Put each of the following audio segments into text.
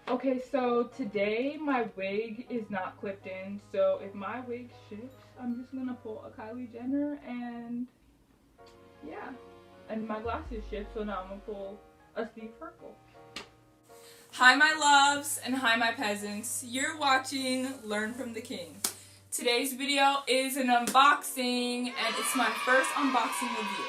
Okay, so today my wig is not clipped in, so if my wig shifts, I'm just gonna pull a Kylie Jenner, and yeah. And my glasses shift, so now I'm gonna pull a Steve Urkel. Hi my loves, and hi my peasants. You're watching Learn from the King. Today's video is an unboxing, and it's my first unboxing review.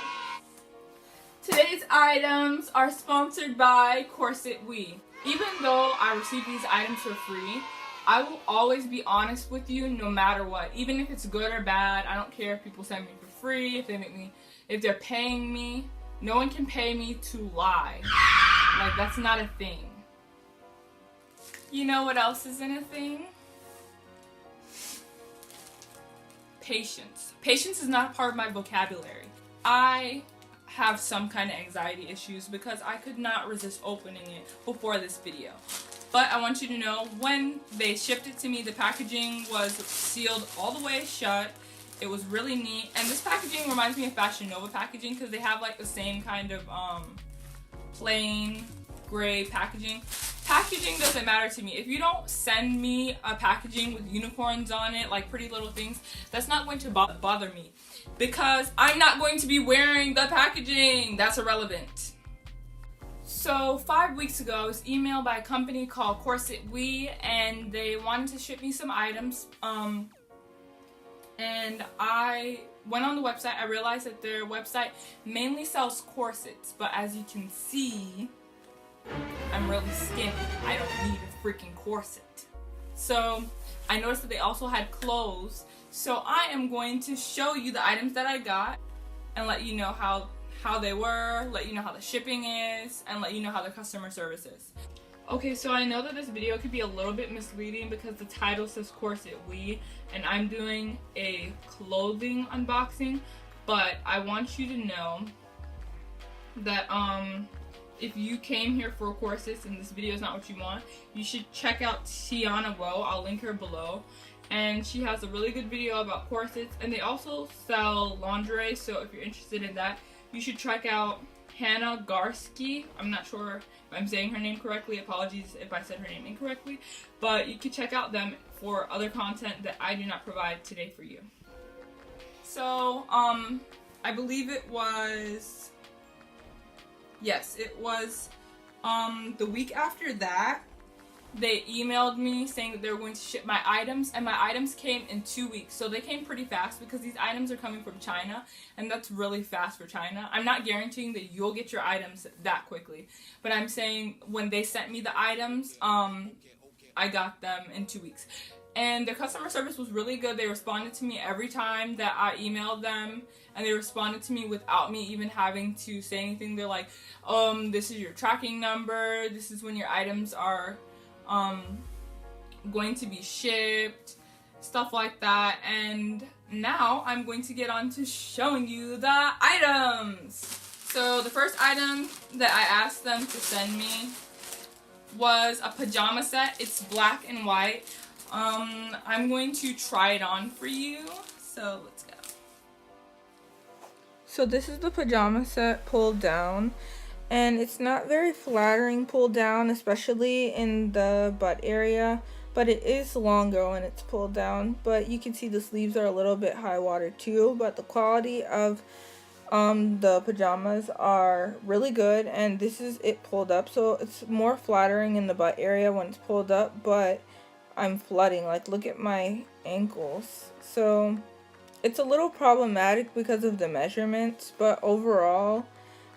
Today's items are sponsored by Corsetwe. Even though I received these items for free, I will always be honest with you no matter what. Even if it's good or bad, I don't care if people send me for free, if they're paying me. No one can pay me to lie. Like, that's not a thing. You know what else isn't a thing? Patience. Patience is not a part of my vocabulary. I have some kind of anxiety issues because I could not resist opening it before this video. But I want you to know, when they shipped it to me, the packaging was sealed all the way shut. It was really neat, and this packaging reminds me of Fashion Nova packaging because they have like the same kind of plain gray packaging. Packaging doesn't matter to me. If you don't send me a packaging with unicorns on it, like Pretty Little Things, that's not going to bother me because I'm not going to be wearing the packaging. That's irrelevant. So 5 weeks ago, I was emailed by a company called Corsetwe, and they wanted to ship me some items. And I went on the website. I realized that their website mainly sells corsets, but as you can see, I'm really skinny. I don't need a freaking corset. So I noticed that they also had clothes. So I am going to show you the items that I got and let you know how they were, let you know how the shipping is, and let you know how the customer service is. Okay, so I know that this video could be a little bit misleading because the title says Corsetwe, and I'm doing a clothing unboxing, but I want you to know that if you came here for corsets and this video is not what you want, you should check out Tianaawoah. I'll link her below. And she has a really good video about corsets, and they also sell lingerie, so if you're interested in that, you should check out Hannah Garske. I'm not sure if I'm saying her name correctly. Apologies if I said her name incorrectly. But you can check out them for other content that I do not provide today for you. So, I believe it was... Yes, it was the week after that, they emailed me saying that they were going to ship my items, and my items came in 2 weeks. So they came pretty fast because these items are coming from China, and that's really fast for China. I'm not guaranteeing that you'll get your items that quickly, but I'm saying when they sent me the items, I got them in 2 weeks. And their customer service was really good. They responded to me every time that I emailed them, and they responded to me without me even having to say anything. They're like, this is your tracking number, this is when your items are going to be shipped, stuff like that. And now I'm going to get on to showing you the items. So the first item that I asked them to send me was a pajama set. It's black and white. I'm going to try it on for you, so let's go. So this is the pajama set pulled down, and it's not very flattering pulled down, especially in the butt area, but it is longer when it's pulled down. But you can see the sleeves are a little bit high water too, but the quality of the pajamas are really good, and this is it pulled up, so it's more flattering in the butt area when it's pulled up, but I'm flooding. Like, look at my ankles. So it's a little problematic because of the measurements, but overall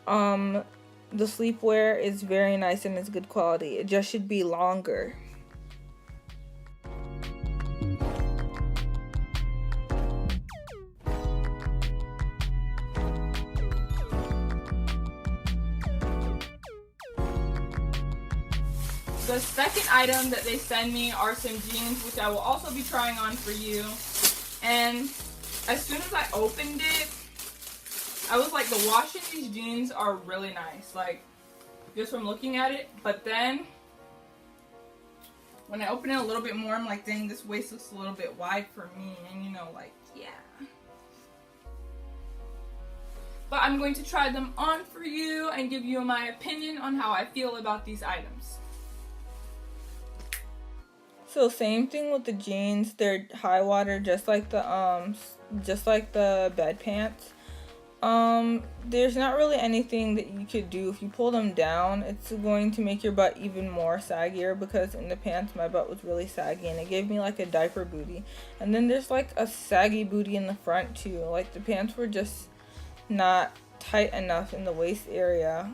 the sleepwear is very nice and it's good quality. It just should be longer. The second item that they send me are some jeans, which I will also be trying on for you. And as soon as I opened it, I was like, the wash in these jeans are really nice, like, just from looking at it. But then when I open it a little bit more, I'm like, dang, this waist looks a little bit wide for me. And you know, like, yeah. but I'm going to try them on for you and give you my opinion on how I feel about these items. So same thing with the jeans. They're high water, just like the bed pants. There's not really anything that you could do. If you pull them down, it's going to make your butt even more saggier, because in the pants my butt was really saggy and it gave me like a diaper booty. And then there's like a saggy booty in the front too. Like the pants were just not tight enough in the waist area.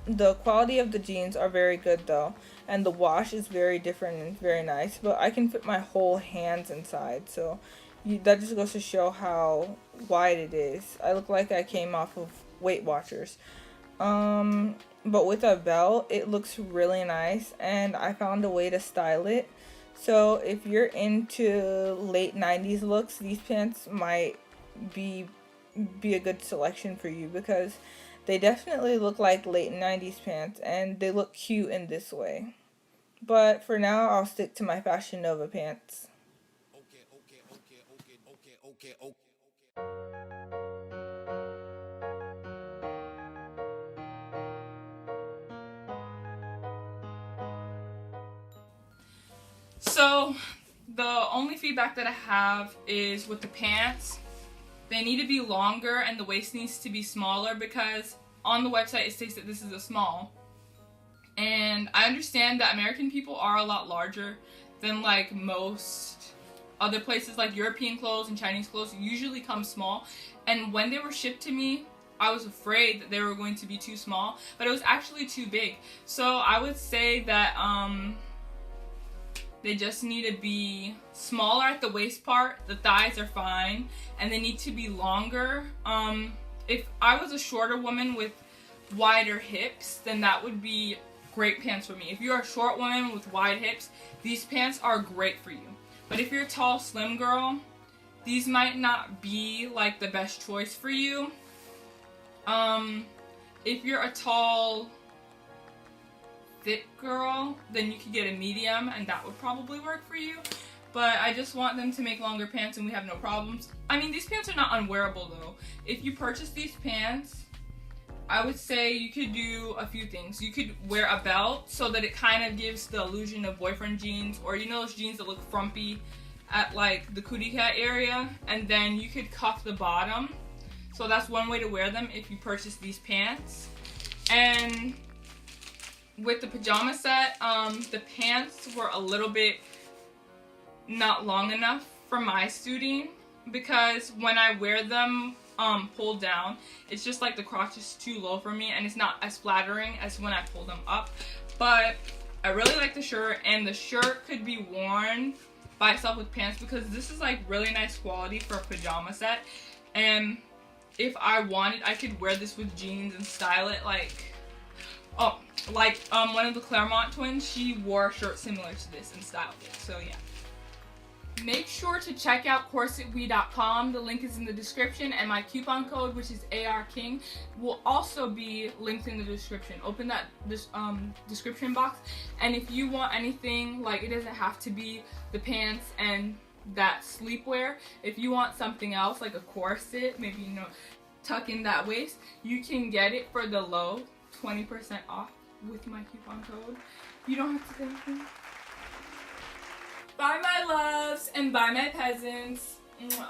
The quality of the jeans are very good though, and the wash is very different and very nice, but I can fit my whole hands inside, so that just goes to show how wide it is. I look like I came off of Weight Watchers. But with a belt, it looks really nice, and I found a way to style it. So if you're into late 90s looks, these pants might be a good selection for you, because they definitely look like late 90s pants, and they look cute in this way. But for now, I'll stick to my Fashion Nova pants. So the only feedback that I have is with the pants. They need to be longer and the waist needs to be smaller, because on the website it states that this is a small. And I understand that American people are a lot larger than like most other places, like European clothes and Chinese clothes usually come small. And when they were shipped to me, I was afraid that they were going to be too small, but it was actually too big. So I would say that they just need to be smaller at the waist part. The thighs are fine, and they need to be longer. If I was a shorter woman with wider hips, then that would be great pants for me. If you're a short woman with wide hips, these pants are great for you. But if you're a tall, slim girl, these might not be like the best choice for you. If you're a tall, thick girl, then you could get a medium, and that would probably work for you. But I just want them to make longer pants and we have no problems. I mean, these pants are not unwearable though. If you purchase these pants, I would say you could do a few things. You could wear a belt so that it kind of gives the illusion of boyfriend jeans, or you know those jeans that look frumpy at like the cootie cat area, and then you could cuff the bottom. So that's one way to wear them if you purchase these pants. And with the pajama set, the pants were a little bit not long enough for my suiting, because when I wear them pulled down, it's just like the crotch is too low for me and it's not as flattering as when I pull them up. But I really like the shirt, and the shirt could be worn by itself with pants, because this is like really nice quality for a pajama set. And if I wanted, I could wear this with jeans and style it like, one of the Claremont twins, she wore a shirt similar to this and styled it. So yeah. Make sure to check out corsetwe.com. The link is in the description, and my coupon code, which is ARKING, will also be linked in the description. Open that description box, and if you want anything, like, it doesn't have to be the pants and that sleepwear. If you want something else, like a corset, maybe, you know, tuck in that waist, you can get it for the low 20% off with my coupon code. You don't have to say anything. Bye my loves, and bye my peasants. Mwah.